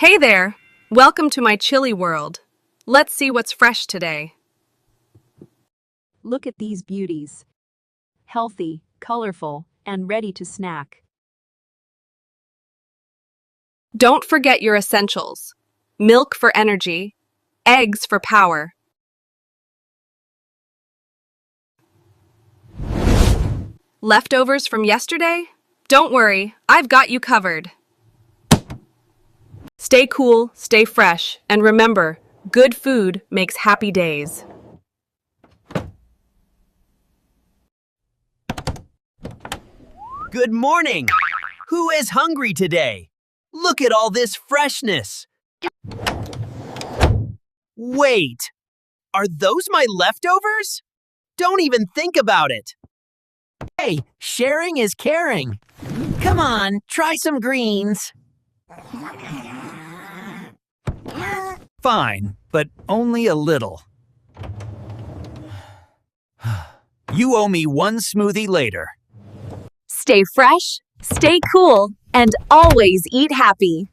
Hey there! Welcome to my chilly world. Let's see what's fresh today. Look at these beauties. Healthy, colorful, and ready to snack. Don't forget your essentials. Milk for energy, eggs for power. Leftovers from yesterday? Don't worry, I've got you covered. Stay cool, stay fresh, and remember, good food makes happy days. Good morning! Who is hungry today? Look at all this freshness! Wait! Are those my leftovers? Don't even think about it! Hey, sharing is caring! Come on, try some greens! Fine, but only a little. You owe me one smoothie later. Stay fresh, stay cool, and always eat happy.